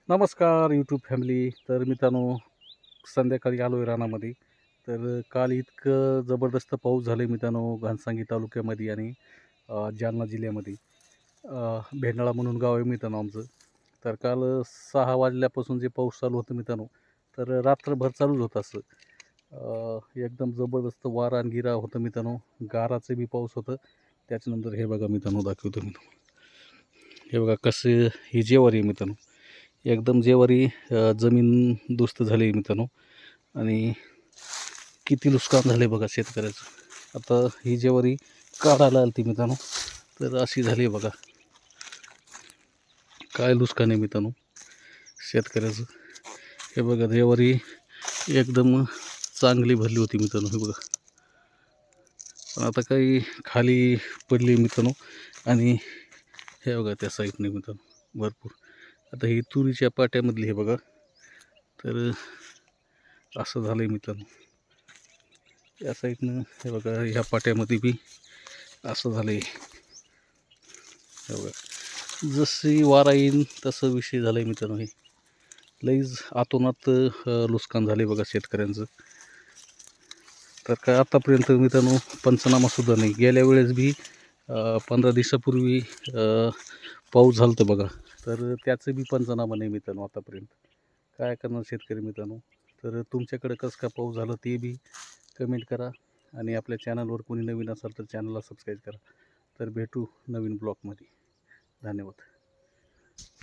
नमस्कार YouTube family. तर मित्रांनो, संध्याकाळी आलो आहे रानामध्ये. तर काल इतकं जबरदस्त पाऊस झालं आहे मित्रांनो, घनसांगी तालुक्यामध्ये आणि जालना जिल्ह्यामध्ये. भेंडाळा म्हणून गाव आहे मित्रांनो आमचं. तर काल 6 वाजल्यापासून जे पाऊस चालू होतं मित्रांनो, तर रात्रभर चालूच होतं असं. एकदम जबरदस्त वारा आणि गिरा होतं मित्रांनो. गाराचं बी पाऊस होतं. त्याच्यानंतर हे बघा मित्रांनो, दाखवतो मी. हे बघा कसं ही ज्वारी आहे मित्रांनो. एकदम ज्वारी जमीन दुस्त झाली आहे मित्रांनो. आणि किती नुकसान झाले बघा शेतकऱ्याचं. आता ही ज्वारी काढायला आली मित्रांनो, तर अशी झाली आहे बघा. काय नुकसान आहे मित्रांनो शेतकऱ्याचं. हे बघा ज्वारी एकदम चांगली भरली होती मित्रांनो. हे बघा, पण आता काही खाली पडली मित्रांनो. आणि हे बघा त्या साईडने मित्रांनो भरपूर. आता ही तुरीच्या पाट्यामधली हे बघा, तर असं झालं आहे मित्रांनो. या साईडनं हे बघा, ह्या पाट्यामध्ये बी असं झालं आहे. हे बघा, जशी वारा येईन तसं विषय झाला आहे मित्रांनो. हे लईच आतोनात नुकसान झाले बघा शेतकऱ्यांचं. तर काय आतापर्यंत मित्रांनो पंचनामासुद्धा नाही. गेल्या वेळेस बी 15 दिवसापूर्वी पाऊस झाला होता बघा, तर त्याचं बी पंचनामा नाही मित्रांनो आतापर्यंत. काय करणार शेतकरी मित्रांनो. तर तुमच्याकडे कसं काय पाऊस झालं ते बी कमेंट करा. आणि आपल्या चॅनलवर कोणी नवीन असाल तर चॅनलला सबस्क्राईब करा. तर भेटू नवीन ब्लॉगमध्ये. धन्यवाद.